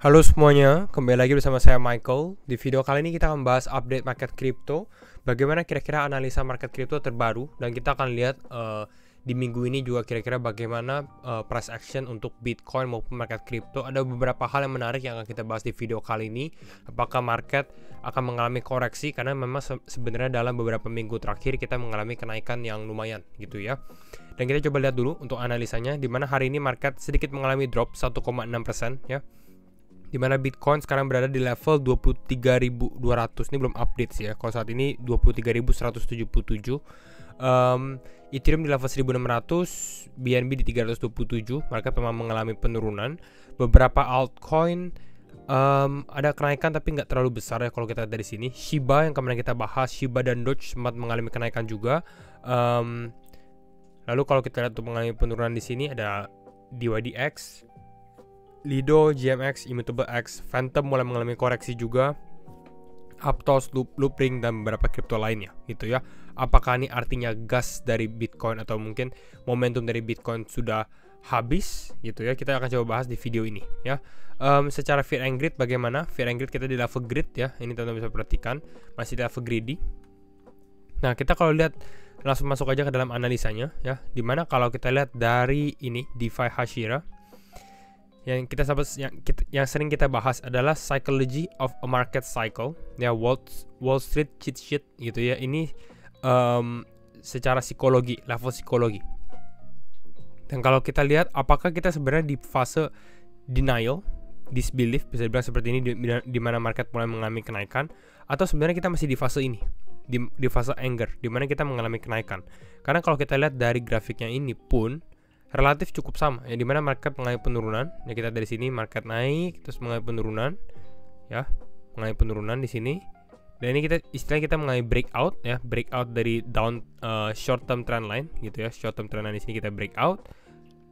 Halo semuanya, kembali lagi bersama saya Michael. Di video kali ini kita akan membahas update market crypto, bagaimana kira-kira analisa market crypto terbaru, dan kita akan lihat di minggu ini juga kira-kira bagaimana price action untuk Bitcoin maupun market crypto. Ada beberapa hal yang menarik yang akan kita bahas di video kali ini. Apakah market akan mengalami koreksi, karena memang sebenarnya dalam beberapa minggu terakhir kita mengalami kenaikan yang lumayan gitu ya. Dan kita coba lihat dulu untuk analisanya, di mana hari ini market sedikit mengalami drop 1,6% ya, di mana Bitcoin sekarang berada di level 23.200. Ini belum update sih ya. Kalau saat ini 23.177. Ethereum di level 1.600, BNB di 327. Market memang mengalami penurunan. Beberapa altcoin ada kenaikan tapi nggak terlalu besar ya kalau kita lihat dari sini. Shiba yang kemarin kita bahas, Shiba dan Doge sempat mengalami kenaikan juga. Lalu kalau kita lihat untuk mengalami penurunan di sini ada DYDX, Lido, GMX, Immutable X, Phantom mulai mengalami koreksi juga, Aptos, Loopring, dan beberapa kripto lainnya gitu ya. Apakah ini artinya gas dari Bitcoin atau mungkin momentum dari Bitcoin sudah habis gitu ya? Kita akan coba bahas di video ini ya. Secara fear and greed bagaimana? Fear and greed kita di level greed ya. Ini teman-teman bisa perhatikan masih di level greedy. Nah, kita kalau lihat langsung masuk aja ke dalam analisanya ya. Dimana kalau kita lihat dari ini DeFi Hashira, yang yang sering kita bahas adalah psychology of a market cycle ya, Wall Street cheat sheet gitu ya. Ini secara psikologi, level psikologi. Dan kalau kita lihat apakah kita sebenarnya di fase denial, disbelief bisa dibilang seperti ini, di mana market mulai mengalami kenaikan, atau sebenarnya kita masih di fase ini, di fase anger, di mana kita mengalami kenaikan. Karena kalau kita lihat dari grafiknya ini pun relatif cukup sama ya, dimana market mengalami penurunan ya. Kita dari sini market naik terus mengalami penurunan ya, mengalami penurunan di sini, dan ini kita mengalami breakout ya, breakout dari down short term trend line gitu ya. Short term trend line di sini kita breakout,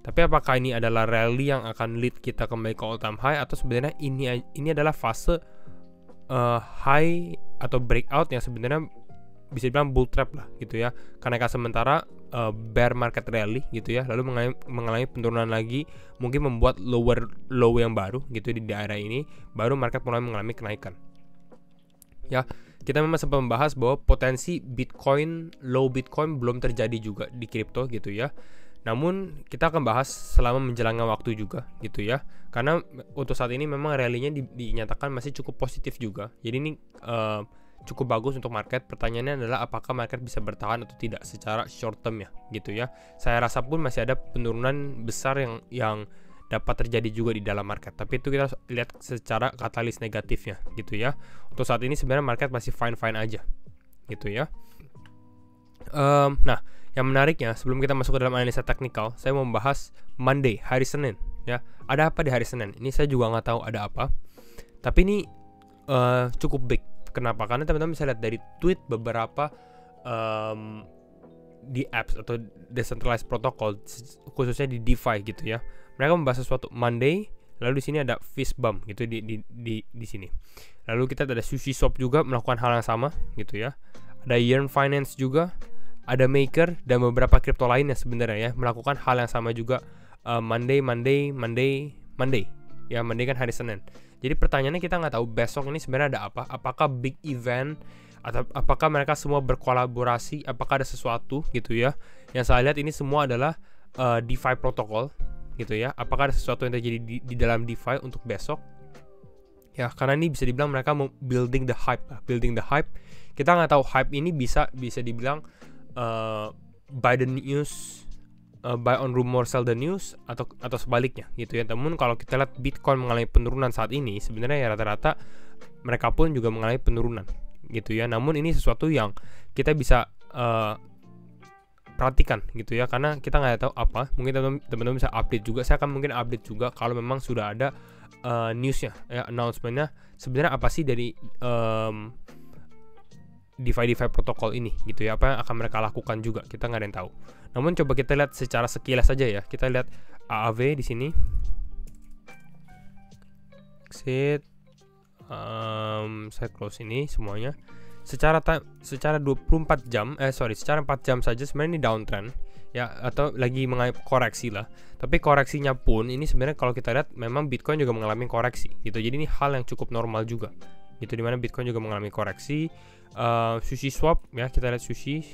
tapi apakah ini adalah rally yang akan lead kita kembali ke all time high, atau sebenarnya ini adalah fase high atau breakout yang sebenarnya bisa dibilang bull trap lah gitu ya, kenaikan sementara, bear market rally gitu ya, lalu mengalami penurunan lagi, mungkin membuat low yang baru gitu di daerah ini, baru market mulai mengalami kenaikan ya. Kita memang sempat membahas bahwa potensi low Bitcoin belum terjadi juga di kripto gitu ya. Namun kita akan bahas selama menjalani waktu juga gitu ya, karena untuk saat ini memang rally-nya dinyatakan masih cukup positif juga. Jadi ini cukup bagus untuk market. Pertanyaannya adalah apakah market bisa bertahan atau tidak secara short term ya gitu ya. Saya rasa pun masih ada penurunan besar yang dapat terjadi juga di dalam market, tapi itu kita lihat secara katalis negatifnya gitu ya. Untuk saat ini sebenarnya market masih fine aja gitu ya. Nah, yang menariknya sebelum kita masuk ke dalam analisa teknikal, saya mau membahas Monday, hari Senin ya. Ada apa di hari Senin? Ini saya juga nggak tahu ada apa, tapi ini cukup big. Kenapa? Karena teman-teman bisa lihat dari tweet beberapa di apps atau decentralized protocol, khususnya di DeFi gitu ya. Mereka membahas sesuatu Monday, lalu di sini ada fist bump gitu di sini. Lalu kita ada SushiSwap juga melakukan hal yang sama gitu ya. Ada Yearn Finance juga, ada Maker, dan beberapa kripto lainnya sebenarnya ya melakukan hal yang sama juga. Monday ya, Monday kan hari Senin. Jadi pertanyaannya kita nggak tahu besok ini sebenarnya ada apa. Apakah big event, atau apakah mereka semua berkolaborasi, apakah ada sesuatu gitu ya. Yang saya lihat ini semua adalah DeFi protokol gitu ya. Apakah ada sesuatu yang terjadi di dalam DeFi untuk besok ya, karena ini bisa dibilang mereka mau building the hype. Kita nggak tahu hype ini bisa dibilang buy the news, buy on rumor, sell the news, atau sebaliknya gitu ya. Namun kalau kita lihat Bitcoin mengalami penurunan saat ini, sebenarnya ya rata-rata mereka pun juga mengalami penurunan gitu ya. Namun ini sesuatu yang kita bisa perhatikan gitu ya, karena kita nggak tahu apa. Mungkin teman-teman bisa update juga. Saya akan mungkin update juga kalau memang sudah ada newsnya ya, announcementnya sebenarnya apa sih dari DeFi protokol ini gitu ya, apa yang akan mereka lakukan juga, kita nggak ada yang tahu. Namun coba kita lihat secara sekilas saja ya. Kita lihat AAV di sini, exit, saya close ini semuanya. Secara 24 jam, secara 4 jam saja sebenarnya ini downtrend ya, atau lagi mengalami koreksi lah. Tapi koreksinya pun ini sebenarnya kalau kita lihat memang Bitcoin juga mengalami koreksi gitu. Jadi ini hal yang cukup normal juga gitu, dimana Bitcoin juga mengalami koreksi. Sushi Swap ya, kita lihat Sushi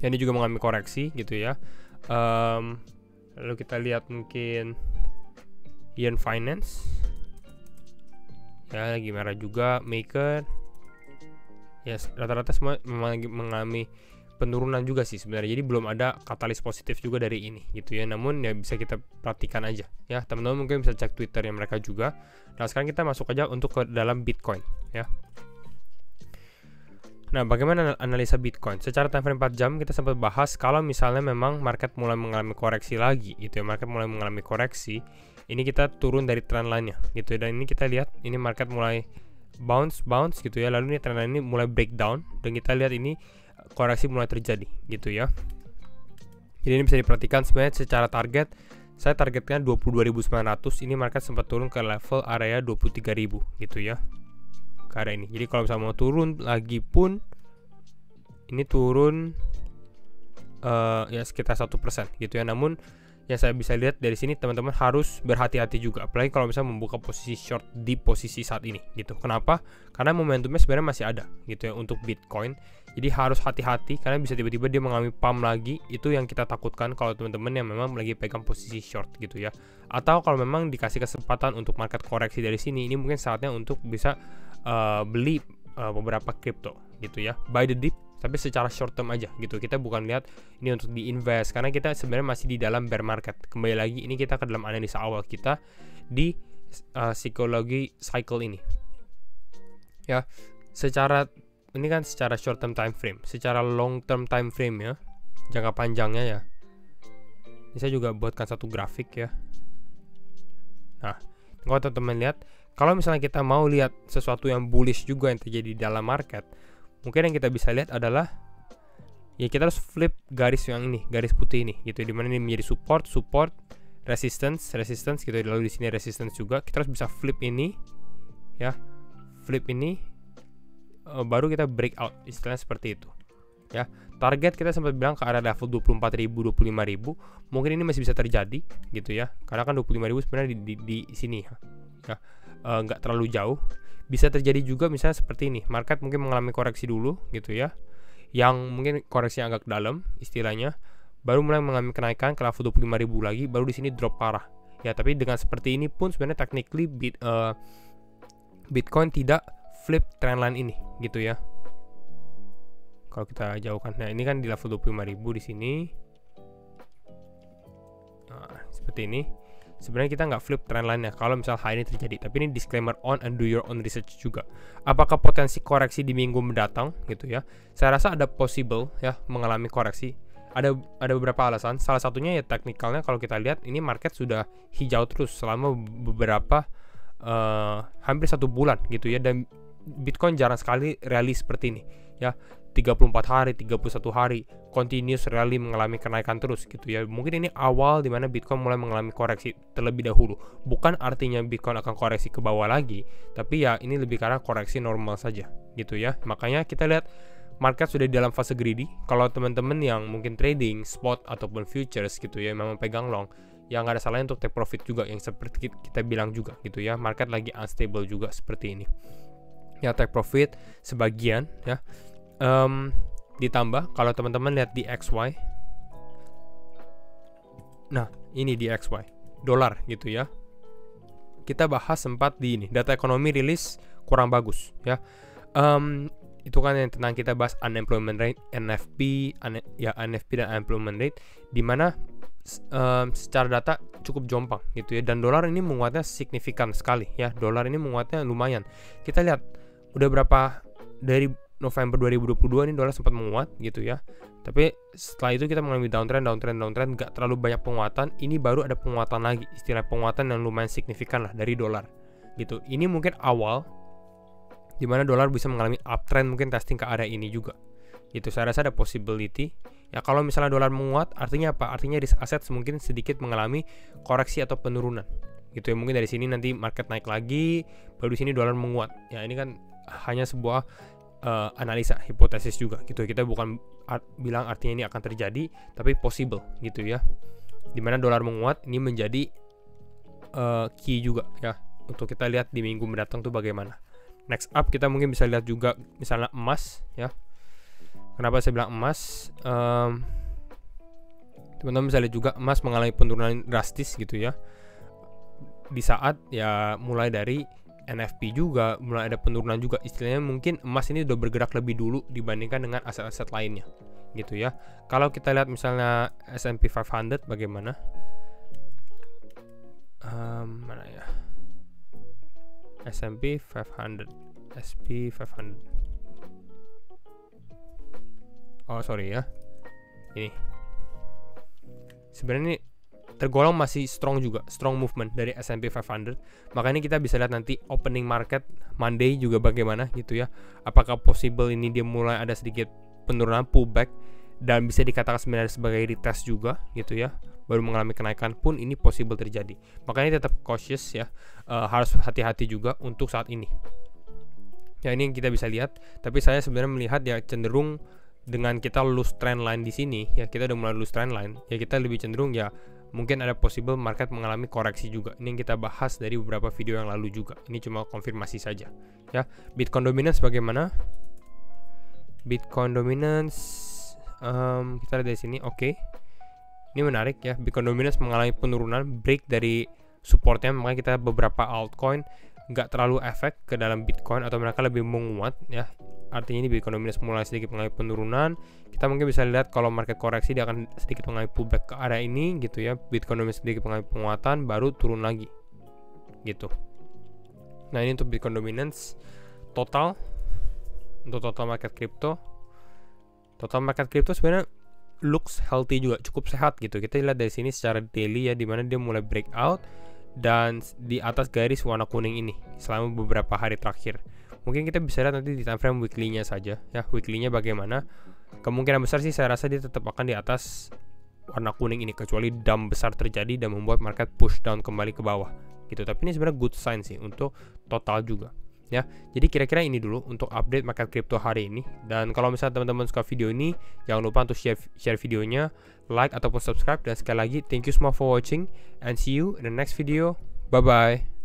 ya, ini juga mengalami koreksi gitu ya. Lalu kita lihat mungkin Yen Finance ya, lagi merah juga. Maker ya, rata-rata semua memang lagi mengalami penurunan juga sih sebenarnya. Jadi belum ada katalis positif juga dari ini gitu ya. Namun ya bisa kita perhatikan aja ya, teman-teman mungkin bisa cek Twitternya mereka juga. Nah sekarang kita masuk aja untuk ke dalam Bitcoin ya. Nah, bagaimana analisa Bitcoin? Secara time frame 4 jam kita sempat bahas kalau misalnya memang market mulai mengalami koreksi lagi gitu ya. Market mulai mengalami koreksi, ini kita turun dari trend line-nya gitu ya. Dan ini kita lihat ini market mulai bounce gitu ya. Lalu ini trend line ini mulai breakdown dan kita lihat ini koreksi mulai terjadi gitu ya. Jadi ini bisa diperhatikan sebenarnya secara target, saya targetkan 22.900. Ini market sempat turun ke level area 23.000 gitu ya, ke area ini. Jadi kalau misalnya mau turun lagi pun ini turun ya sekitar 1% gitu ya. Namun yang saya bisa lihat dari sini, teman-teman harus berhati-hati juga, apalagi kalau misalnya membuka posisi short di posisi saat ini gitu. Kenapa? Karena momentumnya sebenarnya masih ada gitu ya untuk Bitcoin. Jadi harus hati-hati karena bisa tiba-tiba dia mengalami pump lagi. Itu yang kita takutkan kalau teman-teman yang memang lagi pegang posisi short gitu ya. Atau kalau memang dikasih kesempatan untuk market koreksi dari sini, ini mungkin saatnya untuk bisa beli beberapa crypto gitu ya, buy the dip, tapi secara short term aja gitu. Kita bukan lihat ini untuk diinvest karena kita sebenarnya masih di dalam bear market. Kembali lagi ini kita ke dalam analisa awal kita di psikologi cycle ini ya. Secara ini kan secara short term time frame, secara long term time frame ya, jangka panjangnya ya. Ini saya juga buatkan satu grafik ya. Nah, kalau teman-teman lihat, kalau misalnya kita mau lihat sesuatu yang bullish juga yang terjadi di dalam market, mungkin yang kita bisa lihat adalah ya kita harus flip garis yang ini, garis putih ini gitu, dimana ini menjadi support, resistance gitu. Lalu di sini resistance juga, kita harus bisa flip ini ya, flip ini baru kita breakout, istilahnya seperti itu ya. Target kita sempat bilang ke arah level 24.000, 25.000, mungkin ini masih bisa terjadi gitu ya, karena kan 25.000 sebenarnya di sini ya, nggak terlalu jauh. Bisa terjadi juga misalnya seperti ini, market mungkin mengalami koreksi dulu gitu ya, yang mungkin koreksi agak dalam istilahnya, baru mulai mengalami kenaikan ke level 25.000 lagi, baru di sini drop parah ya. Tapi dengan seperti ini pun sebenarnya technically Bitcoin tidak flip trendline ini gitu ya. Kalau kita jauhkan, nah ini kan di level 25.000 di sini, nah, seperti ini. Sebenarnya kita nggak flip trendline-nya kalau misal hal ini terjadi. Tapi ini disclaimer on and do your own research juga. Apakah potensi koreksi di minggu mendatang gitu ya? Saya rasa ada possible ya mengalami koreksi. Ada beberapa alasan. Salah satunya ya teknikalnya, kalau kita lihat ini market sudah hijau terus selama beberapa hampir 1 bulan gitu ya, dan Bitcoin jarang sekali rally seperti ini ya. 34 hari, 31 hari continuous rally mengalami kenaikan terus gitu ya. Mungkin ini awal dimana Bitcoin mulai mengalami koreksi terlebih dahulu. Bukan artinya Bitcoin akan koreksi ke bawah lagi, tapi ya ini lebih karena koreksi normal saja gitu ya. Makanya kita lihat market sudah di dalam fase greedy. Kalau teman-teman yang mungkin trading spot ataupun futures gitu ya, memang pegang long, yang nggak ada salahnya untuk take profit juga, yang seperti kita bilang juga gitu ya. Market lagi unstable juga seperti ini ya, take profit sebagian ya. Ditambah kalau teman-teman lihat di XY, nah ini di XY dolar gitu ya, kita bahas sempat di ini data ekonomi rilis kurang bagus ya. Itu kan yang tentang kita bahas unemployment rate, NFP dan unemployment rate, dimana secara data cukup jompang gitu ya, dan dolar ini menguatnya signifikan sekali ya. Dolar ini menguatnya lumayan. Kita lihat udah berapa, dari November 2022 ini dolar sempat menguat gitu ya. Tapi setelah itu kita mengalami downtrend, gak terlalu banyak penguatan. Ini baru ada penguatan lagi, istilah penguatan yang lumayan signifikan lah dari dolar gitu. Ini mungkin awal dimana dolar bisa mengalami uptrend, mungkin testing ke area ini juga gitu. Saya rasa ada possibility ya. Kalau misalnya dolar menguat, artinya apa? Artinya risk assets mungkin sedikit mengalami koreksi atau penurunan gitu ya. Mungkin dari sini nanti market naik lagi, baru di sini dolar menguat ya. Ini kan hanya sebuah analisa, hipotesis juga gitu. Kita bukan bilang artinya ini akan terjadi, tapi possible gitu ya. Dimana dolar menguat ini menjadi key juga ya untuk kita lihat di minggu mendatang tuh bagaimana. Next up kita mungkin bisa lihat juga misalnya emas ya. Kenapa saya bilang emas? Teman-teman bisa lihat juga emas mengalami penurunan drastis gitu ya. Di saat ya mulai dari NFP juga mulai ada penurunan juga, istilahnya mungkin emas ini udah bergerak lebih dulu dibandingkan dengan aset-aset lainnya gitu ya. Kalau kita lihat misalnya S&P 500 bagaimana? Mana ya? S&P 500. Oh sorry ya, ini sebenarnya ini tergolong masih strong juga, strong movement dari S&P 500. Makanya kita bisa lihat nanti opening market Monday juga bagaimana gitu ya. Apakah possible ini dia mulai ada sedikit penurunan pullback dan bisa dikatakan sebenarnya sebagai retest juga gitu ya. Baru mengalami kenaikan pun ini possible terjadi. Makanya tetap cautious ya, harus hati-hati juga untuk saat ini. Ya ini yang kita bisa lihat, tapi saya sebenarnya melihat ya cenderung dengan kita lose trend line di sini ya, kita udah mulai lose trend line ya, kita lebih cenderung ya mungkin ada possible market mengalami koreksi juga. Ini yang kita bahas dari beberapa video yang lalu juga. Ini cuma konfirmasi saja ya. Bitcoin dominance bagaimana? Bitcoin dominance kita lihat dari sini. Oke. Ini menarik ya. Bitcoin dominance mengalami penurunan, break dari supportnya, makanya kita beberapa altcoin nggak terlalu efek ke dalam Bitcoin atau mereka lebih menguat ya. Artinya ini Bitcoin dominance mulai sedikit mengalami penurunan. Kita mungkin bisa lihat kalau market koreksi dia akan sedikit mengalami pullback ke area ini gitu ya. Bitcoin dominance sedikit mengalami penguatan baru turun lagi gitu. Nah ini untuk Bitcoin dominance. Total untuk total market crypto. Total market crypto sebenarnya looks healthy juga, cukup sehat gitu. Kita lihat dari sini secara daily ya, dimana dia mulai breakout dan di atas garis warna kuning ini selama beberapa hari terakhir. Mungkin kita bisa lihat nanti di time frame weekly-nya saja ya. Weekly-nya bagaimana? Kemungkinan besar sih saya rasa dia tetap akan di atas warna kuning ini, kecuali dump besar terjadi dan membuat market push down kembali ke bawah gitu. Tapi ini sebenarnya good sign sih untuk total juga ya. Jadi kira-kira ini dulu untuk update market crypto hari ini. Dan kalau misalnya teman-teman suka video ini, jangan lupa untuk share videonya, like ataupun subscribe. Dan sekali lagi thank you semua for watching and see you in the next video. Bye bye.